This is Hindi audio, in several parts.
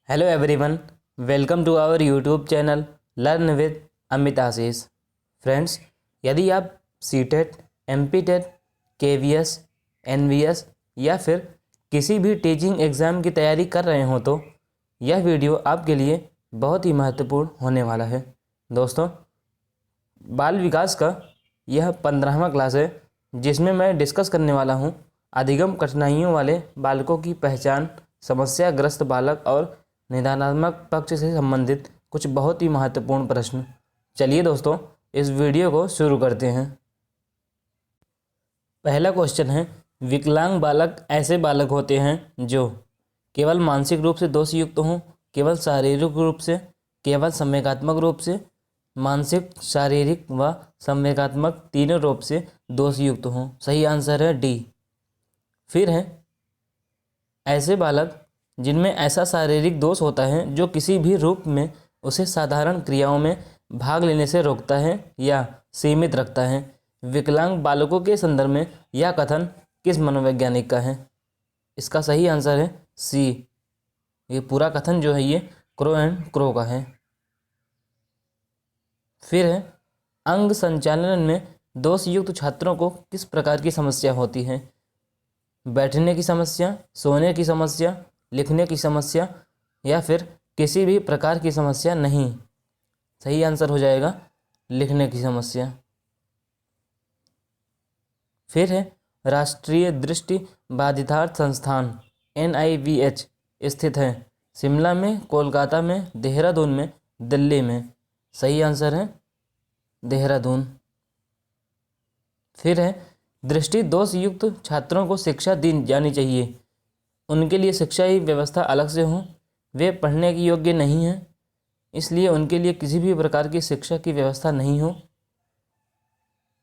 Hello everyone, welcome to our YouTube channel learn with Amit Ashish. Friends, यदि आप सीटेट, एमपीटेट, केवीएस, एनवीएस या फिर किसी भी टीचिंग एग्ज़ाम की तैयारी कर रहे हो तो यह वीडियो आपके लिए बहुत ही महत्वपूर्ण होने वाला है। दोस्तों, बाल विकास का यह 15वां क्लास है जिसमें मैं डिस्कस करने वाला हूँ अधिगम कठिनाइयों वाले बालकों की पहचान, समस्याग्रस्त बालक और निदानात्मक पक्ष से संबंधित कुछ बहुत ही महत्वपूर्ण प्रश्न। चलिए दोस्तों, इस वीडियो को शुरू करते हैं। पहला क्वेश्चन है, विकलांग बालक ऐसे बालक होते हैं जो केवल मानसिक रूप से दोष युक्त हों, केवल शारीरिक रूप से, केवल संवेगात्मक रूप से, मानसिक, शारीरिक व संवेगात्मक तीनों रूप से दोष युक्त हों। सही आंसर है डी। फिर है, ऐसे बालक जिनमें ऐसा शारीरिक दोष होता है जो किसी भी रूप में उसे साधारण क्रियाओं में भाग लेने से रोकता है या सीमित रखता है। विकलांग बालकों के संदर्भ में यह कथन किस मनोवैज्ञानिक का है? इसका सही आंसर है सी। ये पूरा कथन जो है ये क्रो एंड क्रो का है। फिर है, अंग संचालन में दोष युक्त छात्रों को किस प्रकार की समस्या होती है? बैठने की समस्या, सोने की समस्या, लिखने की समस्या या फिर किसी भी प्रकार की समस्या नहीं। सही आंसर हो जाएगा लिखने की समस्या। फिर है, राष्ट्रीय दृष्टि बाधितार्थ संस्थान NIVH स्थित है शिमला में, कोलकाता में, देहरादून में, दिल्ली में। सही आंसर है देहरादून। फिर है, दृष्टि दोष युक्त छात्रों को शिक्षा दी जानी चाहिए। उनके लिए शिक्षा ही व्यवस्था अलग से हो। वे पढ़ने के योग्य नहीं हैं, इसलिए उनके लिए किसी भी प्रकार की शिक्षा की व्यवस्था नहीं हो।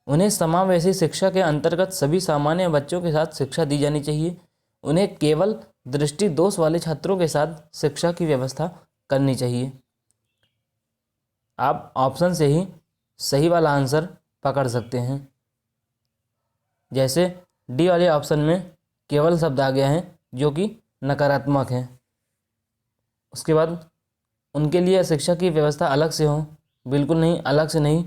उन्हें समावेशी शिक्षा के अंतर्गत सभी सामान्य बच्चों के साथ शिक्षा दी जानी चाहिए। उन्हें केवल दृष्टि दोष वाले छात्रों के साथ शिक्षा की व्यवस्था करनी चाहिए। आप ऑप्शन से ही सही वाला आंसर पकड़ सकते हैं। जैसे डी वाले ऑप्शन में केवल शब्द आ गया है जो कि नकारात्मक है। उसके बाद उनके लिए शिक्षा की व्यवस्था अलग से हो, बिल्कुल नहीं, अलग से नहीं।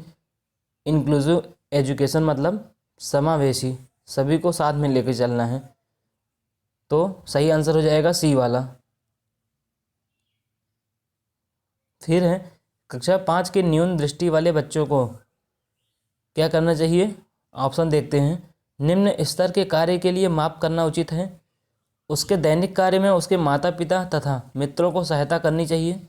इंक्लूसिव एजुकेशन मतलब समावेशी, सभी को साथ में लेकर चलना है। तो सही आंसर हो जाएगा सी वाला। फिर है, कक्षा 5 के न्यून दृष्टि वाले बच्चों को क्या करना चाहिए? ऑप्शन देखते हैं। निम्न स्तर के कार्य के लिए माप करना उचित है। उसके दैनिक कार्य में उसके माता पिता तथा मित्रों को सहायता करनी चाहिए।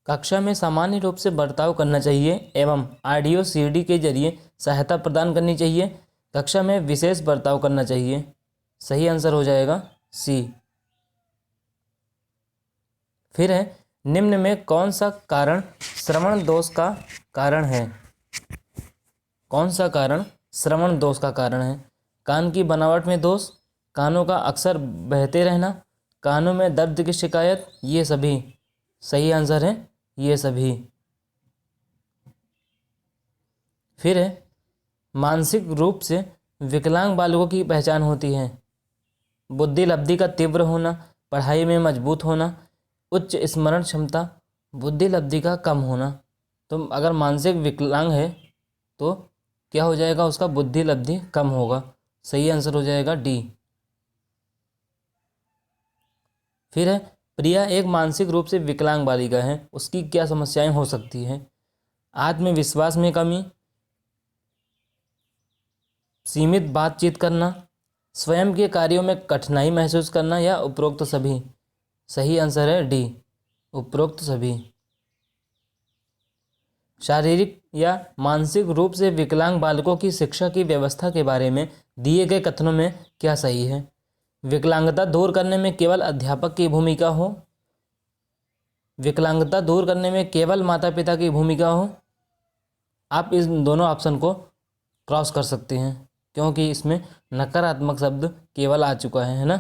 कक्षा में सामान्य रूप से बर्ताव करना चाहिए एवं ऑडियो CD के जरिए सहायता प्रदान करनी चाहिए। कक्षा में विशेष बर्ताव करना चाहिए। सही आंसर हो जाएगा सी। फिर है, निम्न में कौन सा कारण श्रवण दोष का कारण है? कौन सा कारण श्रवण दोष का कारण है? कान की बनावट में दोष, कानों का अक्सर बहते रहना, कानों में दर्द की शिकायत, ये सभी। सही आंसर है ये सभी। फिर है, मानसिक रूप से विकलांग बालकों की पहचान होती है। बुद्धि लब्धि का तीव्र होना, पढ़ाई में मजबूत होना, उच्च स्मरण क्षमता, बुद्धि लब्धि का कम होना। तो अगर मानसिक विकलांग है तो क्या हो जाएगा? उसका बुद्धि लब्धि कम होगा। सही आंसर हो जाएगा डी। फिर है, प्रिया एक मानसिक रूप से विकलांग बालिका है, उसकी क्या समस्याएं हो सकती हैं? आत्मविश्वास में कमी, सीमित बातचीत करना, स्वयं के कार्यों में कठिनाई महसूस करना या उपरोक्त सभी। सही आंसर है डी, उपरोक्त सभी। शारीरिक या मानसिक रूप से विकलांग बालकों की शिक्षा की व्यवस्था के बारे में दिए गए कथनों में क्या सही है? विकलांगता दूर करने में केवल अध्यापक की भूमिका हो, विकलांगता दूर करने में केवल माता पिता की भूमिका हो। आप इस दोनों ऑप्शन को क्रॉस कर सकते हैं क्योंकि इसमें नकारात्मक शब्द केवल आ चुका है ना।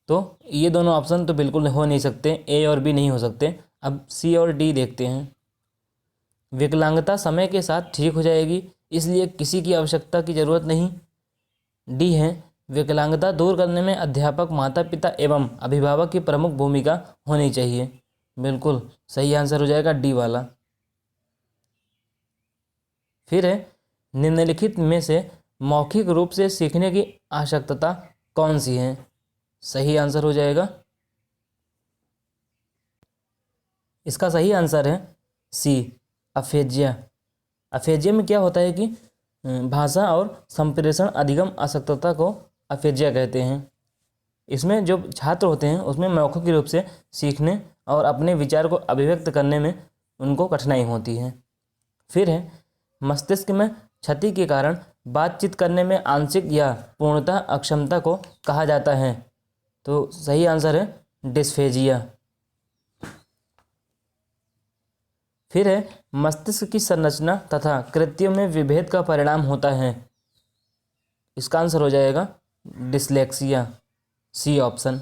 तो ये दोनों ऑप्शन तो बिल्कुल हो नहीं सकते, ए और बी नहीं हो सकते। अब सी और डी देखते हैं। विकलांगता समय के साथ ठीक हो जाएगी, इसलिए किसी की आवश्यकता की ज़रूरत नहीं। डी है, विकलांगता दूर करने में अध्यापक, माता पिता एवं अभिभावक की प्रमुख भूमिका होनी चाहिए। बिल्कुल सही आंसर हो जाएगा डी वाला। फिर है निम्नलिखित में से मौखिक रूप से सीखने की आवश्यकता कौन सी है? सही आंसर हो जाएगा, इसका सही आंसर है सी, अफेजिया। अफेजिया में क्या होता है कि भाषा और संप्रेषण अधिगम अशक्तता को अफेजिया कहते हैं। इसमें जो छात्र होते हैं उसमें मौखिक रूप से सीखने और अपने विचार को अभिव्यक्त करने में उनको कठिनाई होती है। फिर है मस्तिष्क में क्षति के कारण बातचीत करने में आंशिक या पूर्णतः अक्षमता को कहा जाता है। तो सही आंसर है डिस्फेजिया। फिर है मस्तिष्क की संरचना तथा कृत्यों में विभेद का परिणाम होता है। इसका आंसर हो जाएगा डिसलेक्सिया, सी ऑप्शन।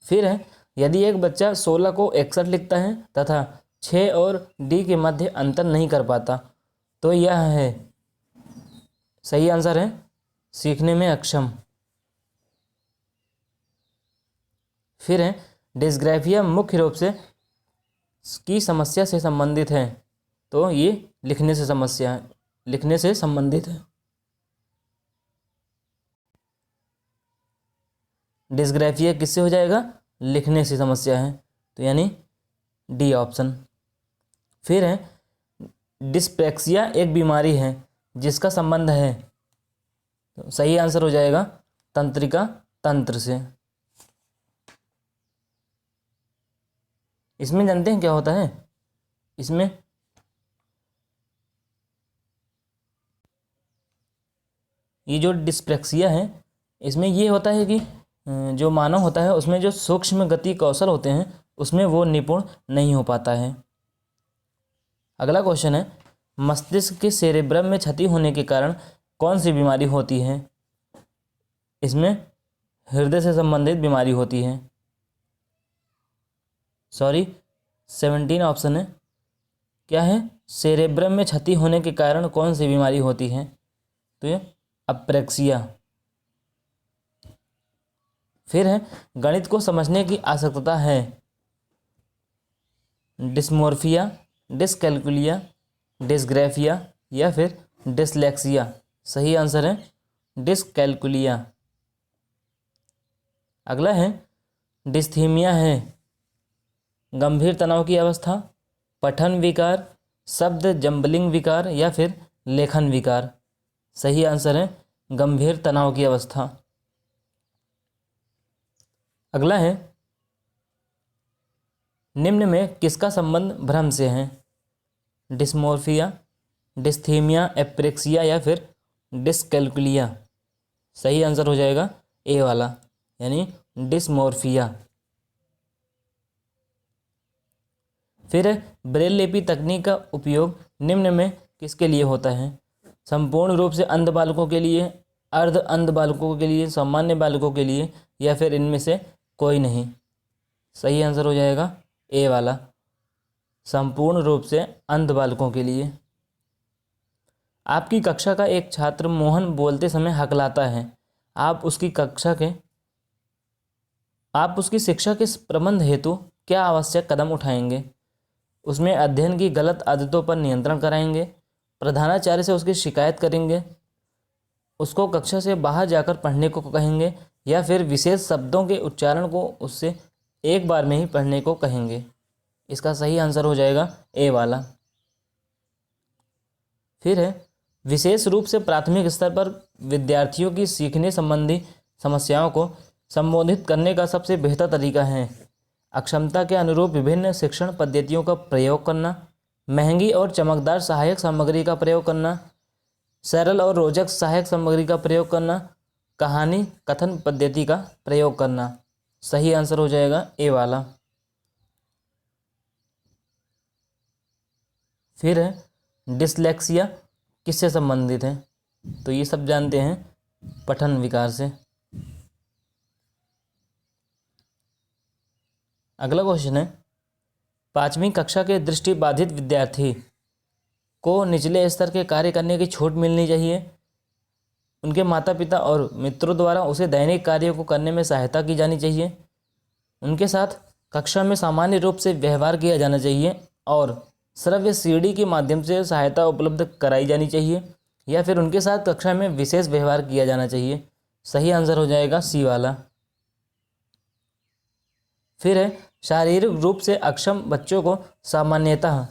फिर है यदि एक बच्चा 16 को 61 लिखता है तथा 6 और डी के मध्य अंतर नहीं कर पाता तो यह है, सही आंसर है सीखने में अक्षम। फिर है डिस्ग्राफिया मुख्य रूप से की समस्या से संबंधित है। तो ये लिखने से संबंधित है। डिस्ग्राफिया किससे हो जाएगा? लिखने से समस्या है, तो यानी डी ऑप्शन। फिर है डिस्प्रैक्सिया एक बीमारी है जिसका संबंध है, तो सही आंसर हो जाएगा तंत्रिका तंत्र से। इसमें जानते हैं क्या होता है? इसमें ये जो डिस्प्रैक्सिया है इसमें ये होता है कि जो मानव होता है उसमें जो सूक्ष्म गति कौशल होते हैं उसमें वो निपुण नहीं हो पाता है। अगला क्वेश्चन है मस्तिष्क के सेरेब्रम में क्षति होने के कारण कौन सी बीमारी होती है? इसमें हृदय से संबंधित बीमारी होती है। 17 ऑप्शन है। क्या है? सेरेब्रम में क्षति होने के कारण कौन सी बीमारी होती है? तो ये अप्रेक्सिया। फिर है गणित को समझने की आवश्यकता है। डिस्मोर्फिया, डिसकैल्कुलिया, डिस्ग्राफिया या फिर डिसलेक्सिया। सही आंसर है डिसकैल्कुलिया। अगला है डिस्थीमिया है गंभीर तनाव की अवस्था, पठन विकार, शब्द जम्बलिंग विकार या फिर लेखन विकार। सही आंसर है गंभीर तनाव की अवस्था। अगला है निम्न में किसका संबंध भ्रम से है? डिस्मोर्फिया, डिस्थीमिया, एप्रेक्सिया या फिर डिसकैल्कुलिया। सही आंसर हो जाएगा ए वाला, यानी डिस्मोर्फिया। फिर ब्रेल लिपि तकनीक का उपयोग निम्न में किसके लिए होता है? संपूर्ण रूप से अंध बालकों के लिए, अर्ध अंध बालकों के लिए, सामान्य बालकों के लिए या फिर इनमें से कोई नहीं। सही आंसर हो जाएगा ए वाला, संपूर्ण रूप से अंध बालकों के लिए। आपकी कक्षा का एक छात्र मोहन बोलते समय हकलाता है। आप उसकी शिक्षा के प्रबंध हेतु क्या आवश्यक कदम उठाएंगे? उसमें अध्ययन की गलत आदतों पर नियंत्रण कराएंगे, प्रधानाचार्य से उसकी शिकायत करेंगे, उसको कक्षा से बाहर जाकर पढ़ने को कहेंगे या फिर विशेष शब्दों के उच्चारण को उससे एक बार में ही पढ़ने को कहेंगे। इसका सही आंसर हो जाएगा ए वाला। फिर है विशेष रूप से प्राथमिक स्तर पर विद्यार्थियों की सीखने संबंधी समस्याओं को संबोधित करने का सबसे बेहतर तरीका है अक्षमता के अनुरूप विभिन्न शिक्षण पद्धतियों का प्रयोग करना, महंगी और चमकदार सहायक सामग्री का प्रयोग करना, सरल और रोचक सहायक सामग्री का प्रयोग करना, कहानी कथन पद्धति का प्रयोग करना। सही आंसर हो जाएगा ए वाला। फिर है डिसलेक्सिया किससे संबंधित है? तो ये सब जानते हैं पठन विकार से। अगला क्वेश्चन है 5वीं कक्षा के दृष्टिबाधित विद्यार्थी को निचले स्तर के कार्य करने की छूट मिलनी चाहिए, उनके माता पिता और मित्रों द्वारा उसे दैनिक कार्यों को करने में सहायता की जानी चाहिए। उनके साथ कक्षा में सामान्य रूप से व्यवहार किया जाना चाहिए और श्रव्य सीढ़ी के माध्यम से सहायता उपलब्ध कराई जानी चाहिए, या फिर उनके साथ कक्षा में विशेष व्यवहार किया जाना चाहिए। सही आंसर हो जाएगा सी वाला। फिर है शारीरिक रूप से अक्षम बच्चों को सामान्यतः,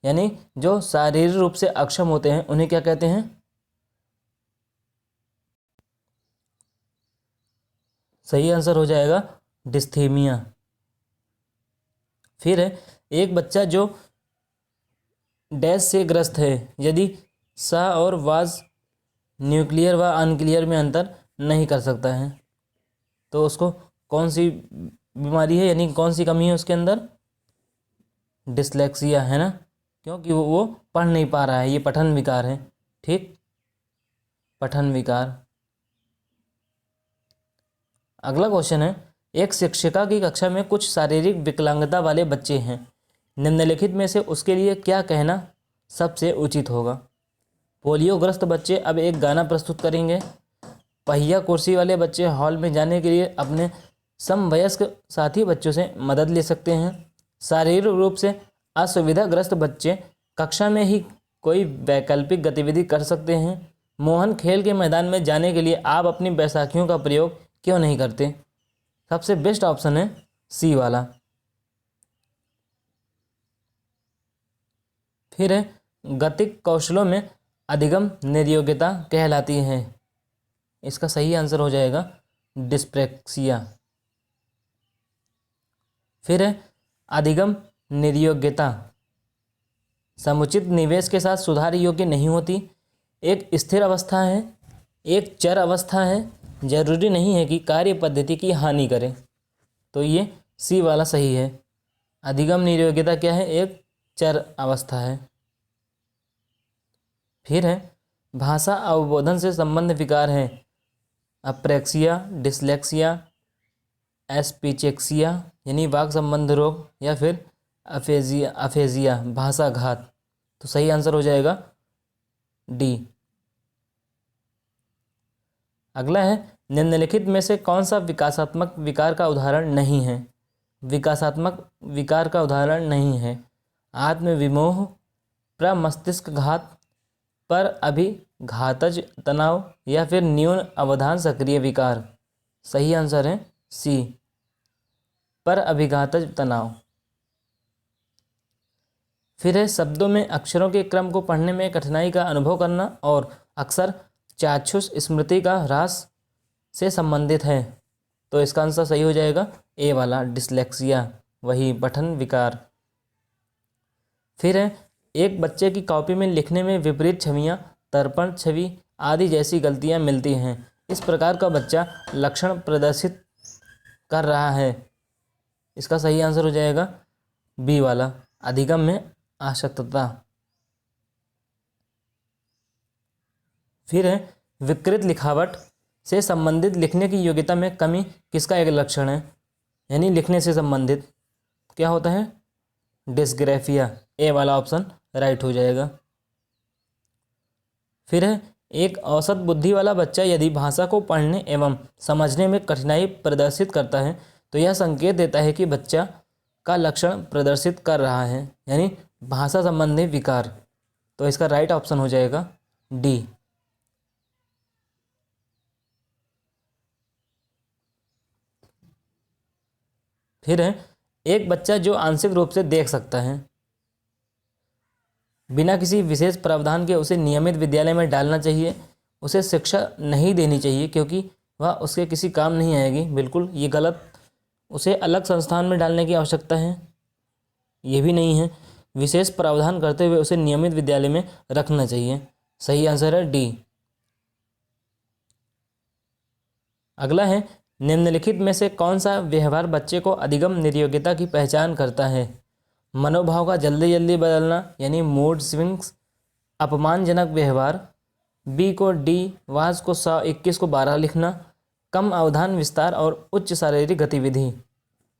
यानी जो शारीरिक रूप से अक्षम होते हैं उन्हें क्या कहते हैं? सही आंसर हो जाएगा डिस्थीमिया। फिर है एक बच्चा जो डैश से ग्रस्त है, यदि सा और वाज न्यूक्लियर व अनक्लियर में अंतर नहीं कर सकता है, तो उसको कौन सी बीमारी है, यानी कौन सी कमी है उसके अंदर? डिसलेक्सिया है ना, क्योंकि वो पढ़ नहीं पा रहा है, ये पठन विकार है। ठीक, पठन विकार। अगला क्वेश्चन है, एक शिक्षिका की कक्षा में कुछ शारीरिक विकलांगता वाले बच्चे हैं, निम्नलिखित में से उसके लिए क्या कहना सबसे उचित होगा? पोलियोग्रस्त बच्चे अब एक गाना प्रस्तुत करेंगे। पहिया कुर्सी वाले बच्चे हॉल में जाने के लिए अपने समवयस्क साथी बच्चों से मदद ले सकते हैं। शारीरिक रूप से असुविधाग्रस्त बच्चे कक्षा में ही कोई वैकल्पिक गतिविधि कर सकते हैं। मोहन, खेल के मैदान में जाने के लिए आप अपनी बैसाखियों का प्रयोग क्यों नहीं करते? सबसे बेस्ट ऑप्शन है सी वाला। फिर है गतिक कौशलों में अधिगम निर्योग्यता कहलाती है। इसका सही आंसर हो जाएगा डिस्प्रेक्सिया। फिर है अधिगम निर्योग्यता समुचित निवेश के साथ सुधार योग्य नहीं होती। एक स्थिर अवस्था है, एक चर अवस्था है, जरूरी नहीं है कि कार्य पद्धति की हानि करे। तो ये सी वाला सही है। अधिगम निर्योग्यता क्या है? एक चर अवस्था है। फिर है भाषा अवबोधन से संबंध विकार है। अप्रेक्सिया, डिसलेक्सिया, एस्पिचेक्सिया यानी वाक संबंध रोग, या फिर अफेजिया भाषा घात। तो सही आंसर हो जाएगा डी। अगला है निम्नलिखित में से कौन सा विकासात्मक विकार का उदाहरण नहीं है? विकासात्मक विकार का उदाहरण नहीं है। आत्मविमोह, प्रमस्तिष्क घात, पर अभिघातज तनाव, या फिर न्यून अवधान सक्रिय विकार। सही आंसर है सी, पर अभिघातज तनाव। फिर है शब्दों में अक्षरों के क्रम को पढ़ने में कठिनाई का अनुभव करना और अक्सर चाक्षुष स्मृति का ह्रास से संबंधित है। तो इसका आंसर सही हो जाएगा ए वाला, डिसलेक्सिया, वही पठन विकार। फिर है एक बच्चे की कॉपी में लिखने में विपरीत छवियां, तर्पण छवि आदि जैसी गलतियां मिलती हैं। इस प्रकार का बच्चा लक्षण प्रदर्शित कर रहा है। इसका सही आंसर हो जाएगा बी वाला, अधिगम में आसक्तता। फिर है विकृत लिखावट से संबंधित लिखने की योग्यता में कमी किसका एक लक्षण है? यानी लिखने से संबंधित क्या होता है? डिस्ग्राफिया। ए वाला ऑप्शन राइट हो जाएगा। फिर है एक औसत बुद्धि वाला बच्चा यदि भाषा को पढ़ने एवं समझने में कठिनाई प्रदर्शित करता है तो यह संकेत देता है कि बच्चा का लक्षण प्रदर्शित कर रहा है, यानी भाषा संबंधी विकार। तो इसका राइट ऑप्शन हो जाएगा डी। फिर है एक बच्चा जो आंशिक रूप से देख सकता है, बिना किसी विशेष प्रावधान के उसे नियमित विद्यालय में डालना चाहिए। उसे शिक्षा नहीं देनी चाहिए क्योंकि वह उसके किसी काम नहीं आएगी। बिल्कुल ये गलत। उसे अलग संस्थान में डालने की आवश्यकता है, ये भी नहीं है। विशेष प्रावधान करते हुए उसे नियमित विद्यालय में रखना चाहिए। सही आंसर है डी। अगला है निम्नलिखित में से कौन सा व्यवहार बच्चे को अधिगम निर्योग्यता की पहचान करता है? मनोभाव का जल्दी जल्दी बदलना यानी मूड स्विंग्स, अपमानजनक व्यवहार, बी को डी, वाज को 121 को 12 लिखना, कम अवधान विस्तार और उच्च शारीरिक गतिविधि।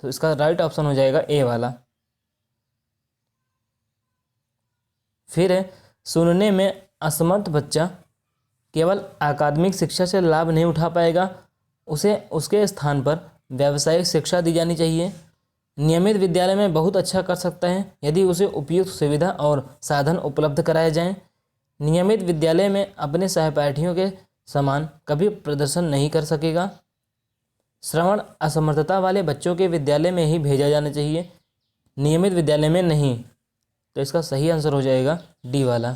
तो इसका राइट ऑप्शन हो जाएगा ए वाला। फिर है सुनने में असमर्थ बच्चा केवल अकादमिक शिक्षा से लाभ नहीं उठा पाएगा, उसे उसके स्थान पर व्यावसायिक शिक्षा दी जानी चाहिए। नियमित विद्यालय में बहुत अच्छा कर सकता है यदि उसे उपयुक्त सुविधा और साधन उपलब्ध कराए जाएं। नियमित विद्यालय में अपने सहपाठियों के समान कभी प्रदर्शन नहीं कर सकेगा। श्रवण असमर्थता वाले बच्चों के विद्यालय में ही भेजा जाना चाहिए, नियमित विद्यालय में नहीं। तो इसका सही आंसर हो जाएगा डी वाला।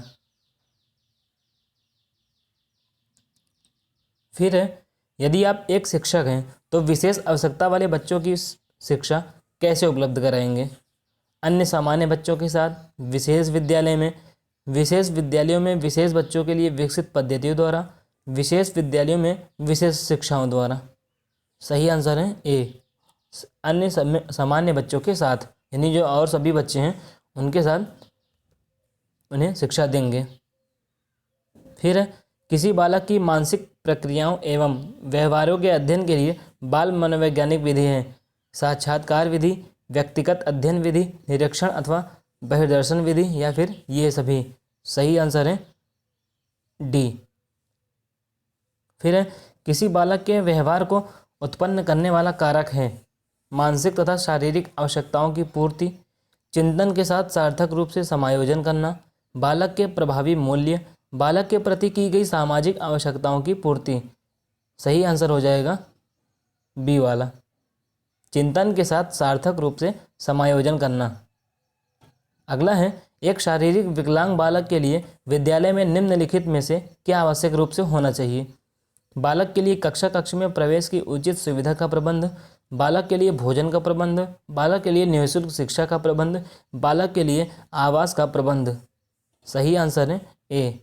फिर है, यदि आप एक शिक्षक हैं तो विशेष आवश्यकता वाले बच्चों की शिक्षा कैसे उपलब्ध कराएंगे? अन्य सामान्य बच्चों के साथ, विशेष विद्यालय में, विशेष विद्यालयों में विशेष बच्चों के लिए विकसित पद्धतियों द्वारा, विशेष विद्यालयों में विशेष शिक्षाओं द्वारा। सही आंसर है ए, अन्य सामान्य बच्चों के साथ, यानी जो और सभी बच्चे हैं उनके साथ उन्हें शिक्षा देंगे। फिर है, किसी बालक की मानसिक प्रक्रियाओं एवं व्यवहारों के अध्ययन के लिए बाल मनोवैज्ञानिक विधि है साक्षात्कार विधि, व्यक्तिगत अध्ययन विधि, निरीक्षण अथवा बहिर्दर्शन विधि, या फिर ये सभी। सही आंसर है डी। फिर है, किसी बालक के व्यवहार को उत्पन्न करने वाला कारक है मानसिक तथा शारीरिक आवश्यकताओं की पूर्ति, चिंतन के साथ सार्थक रूप से समायोजन करना, बालक के प्रभावी मूल्य, बालक के प्रति की गई सामाजिक आवश्यकताओं की पूर्ति। सही आंसर हो जाएगा बी वाला, चिंतन के साथ सार्थक रूप से समायोजन करना। अगला है, एक शारीरिक विकलांग बालक के लिए विद्यालय में निम्नलिखित में से क्या आवश्यक रूप से होना चाहिए? बालक के लिए कक्ष में प्रवेश की उचित सुविधा का प्रबंध, बालक के लिए भोजन का प्रबंध, बालक के लिए निःशुल्क शिक्षा का प्रबंध, बालक के लिए आवास का प्रबंध। सही आंसर है ए।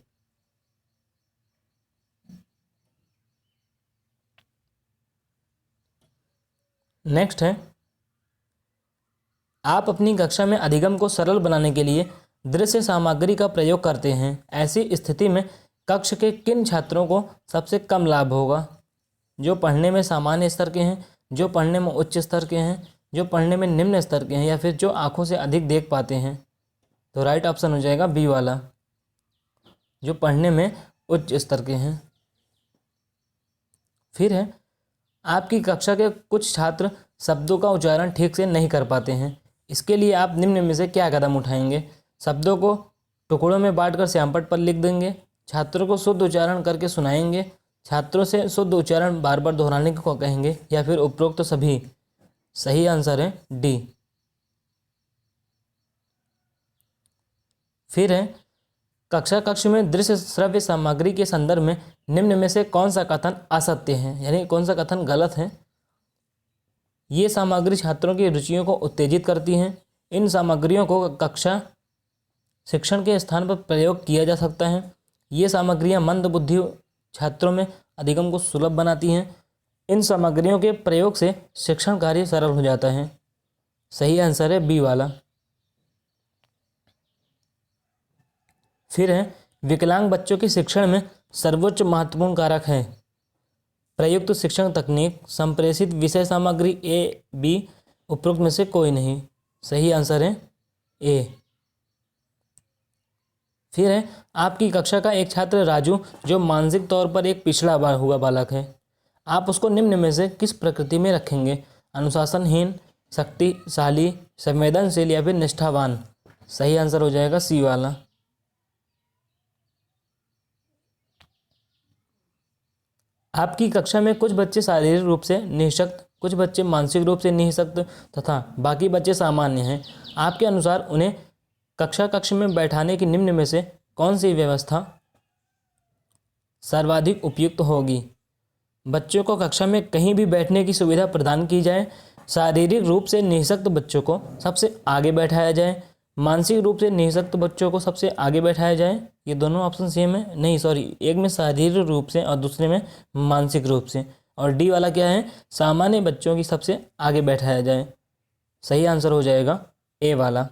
नेक्स्ट है, आप अपनी कक्षा में अधिगम को सरल बनाने के लिए दृश्य सामग्री का प्रयोग करते हैं। ऐसी स्थिति में कक्ष के किन छात्रों को सबसे कम लाभ होगा? जो पढ़ने में सामान्य स्तर के हैं, जो पढ़ने में उच्च स्तर के हैं, जो पढ़ने में निम्न स्तर के हैं, या फिर जो आंखों से अधिक देख पाते हैं? तो राइट ऑप्शन हो जाएगा बी वाला, जो पढ़ने में उच्च स्तर के हैं। फिर है, आपकी कक्षा के कुछ छात्र शब्दों का उच्चारण ठीक से नहीं कर पाते हैं। इसके लिए आप निम्न में से क्या कदम उठाएंगे? शब्दों को टुकड़ों में बांटकर श्यामपट्ट पर लिख देंगे, छात्रों को शुद्ध उच्चारण करके सुनाएंगे, छात्रों से शुद्ध उच्चारण बार बार दोहराने को कहेंगे, या फिर उपरोक्त तो सभी। सही आंसर है डी। फिर है, कक्ष में दृश्य श्रव्य सामग्री के संदर्भ में निम्न में से कौन सा कथन असत्य है, यानी कौन सा कथन गलत है? ये सामग्री छात्रों की रुचियों को उत्तेजित करती हैं। इन सामग्रियों को कक्षा शिक्षण के स्थान पर प्रयोग किया जा सकता है। ये सामग्रियां मंदबुद्धि छात्रों में अधिगम को सुलभ बनाती हैं। इन सामग्रियों के प्रयोग से शिक्षण कार्य सरल हो जाता है। सही आंसर है बी वाला। फिर है, विकलांग बच्चों के शिक्षण में सर्वोच्च महत्वपूर्ण कारक है प्रयुक्त शिक्षण तकनीक, संप्रेषित विषय सामग्री, ए बी, उपरोक्त में से कोई नहीं। सही आंसर है ए। फिर है, आपकी कक्षा का एक छात्र राजू जो मानसिक तौर पर एक पिछड़ा हुआ बालक है, आप उसको निम्न में से किस प्रकृति में रखेंगे? अनुशासनहीन, शक्तिशाली, संवेदनशील, या फिर निष्ठावान? सही आंसर हो जाएगा सी वाला। आपकी कक्षा में कुछ बच्चे शारीरिक रूप से निःशक्त, कुछ बच्चे मानसिक रूप से निःशक्त तथा बाकी बच्चे सामान्य हैं। आपके अनुसार उन्हें कक्ष में बैठाने की निम्न में से कौन सी व्यवस्था सर्वाधिक उपयुक्त होगी? बच्चों को कक्षा में कहीं भी बैठने की सुविधा प्रदान की जाए, शारीरिक रूप से निःशक्त बच्चों को सबसे आगे बैठाया जाए, मानसिक रूप से निःशक्त बच्चों को सबसे आगे बैठाया जाए। ये दोनों ऑप्शन सेम है, नहीं सॉरी, एक में शारीरिक रूप से और दूसरे में मानसिक रूप से। और डी वाला क्या है? सामान्य बच्चों की सबसे आगे बैठाया जाए। सही आंसर हो जाएगा ए वाला,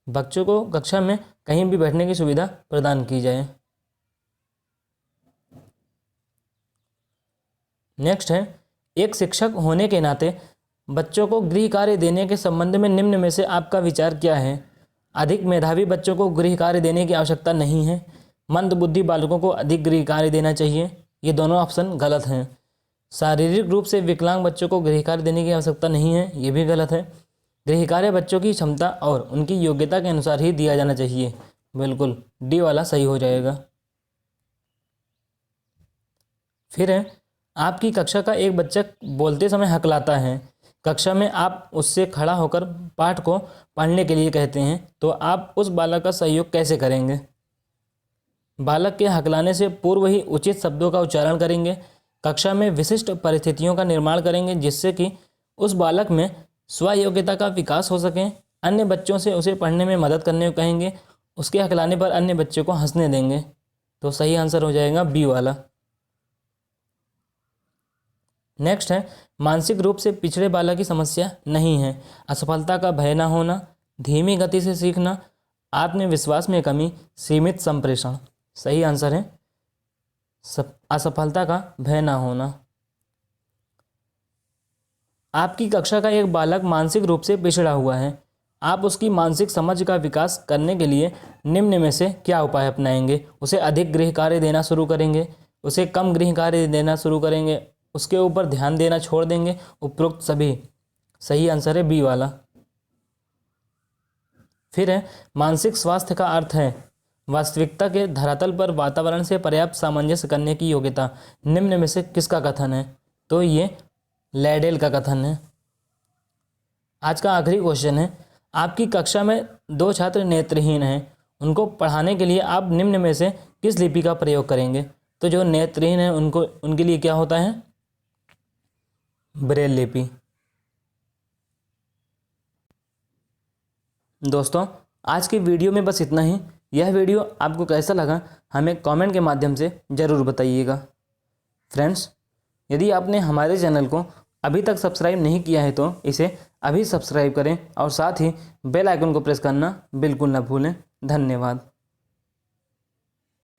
बच्चों को कक्षा में कहीं भी बैठने की सुविधा प्रदान की जाए। नेक्स्ट है, एक शिक्षक होने के नाते बच्चों को गृह कार्य देने के संबंध में निम्न में से आपका विचार क्या है? अधिक मेधावी बच्चों को गृह कार्य देने की आवश्यकता नहीं है, मंदबुद्धि बालकों को अधिक गृह कार्य देना चाहिए। ये दोनों ऑप्शन गलत हैं। शारीरिक रूप से विकलांग बच्चों को गृह कार्य देने की आवश्यकता नहीं है, ये भी गलत है। गृह कार्य बच्चों की क्षमता और उनकी योग्यता के अनुसार ही दिया जाना चाहिए। बिल्कुल डी वाला सही हो जाएगा। फिर है, आपकी कक्षा का एक बच्चा बोलते समय हकलाता है। कक्षा में आप उससे खड़ा होकर पाठ को पढ़ने के लिए कहते हैं, तो आप उस बालक का सहयोग कैसे करेंगे? बालक के हकलाने से पूर्व ही उचित शब्दों का उच्चारण करेंगे। कक्षा में विशिष्ट परिस्थितियों का निर्माण करेंगे जिससे कि उस बालक में स्वयोग्यता का विकास हो सके। अन्य बच्चों से उसे पढ़ने में मदद करने को कहेंगे। उसके हकलाने पर अन्य बच्चों को हंसने देंगे। तो सही आंसर हो जाएगा बी वाला। नेक्स्ट है, मानसिक रूप से पिछड़े बालक की समस्या नहीं है। असफलता का भय न होना, धीमी गति से सीखना, आत्मविश्वास में कमी, सीमित संप्रेषण। सही आंसर है असफलता का भय न होना। आपकी कक्षा का एक बालक मानसिक रूप से पिछड़ा हुआ है। आप उसकी मानसिक समझ का विकास करने के लिए निम्न में से क्या उपाय अपनाएंगे? उसे अधिक गृह कार्य देना शुरू करेंगे, उसे कम गृह कार्य देना शुरू करेंगे, उसके ऊपर ध्यान देना छोड़ देंगे, उपरोक्त सभी। सही आंसर है बी वाला। फिर है, मानसिक स्वास्थ्य का अर्थ है वास्तविकता के धरातल पर वातावरण से पर्याप्त सामंजस्य करने की योग्यता। निम्न में से किसका कथन है? तो ये लैडेल का कथन है। आज का आखिरी क्वेश्चन है, आपकी कक्षा में 2 छात्र नेत्रहीन हैं। उनको पढ़ाने के लिए आप निम्न में से किस लिपि का प्रयोग करेंगे? तो जो नेत्रहीन है उनके लिए क्या होता है? ब्रेल लिपि। दोस्तों, आज की वीडियो में बस इतना ही। यह वीडियो आपको कैसा लगा हमें कमेंट के माध्यम से ज़रूर बताइएगा। फ्रेंड्स, यदि आपने हमारे चैनल को अभी तक सब्सक्राइब नहीं किया है तो इसे अभी सब्सक्राइब करें और साथ ही बेल आइकन को प्रेस करना बिल्कुल ना भूलें। धन्यवाद।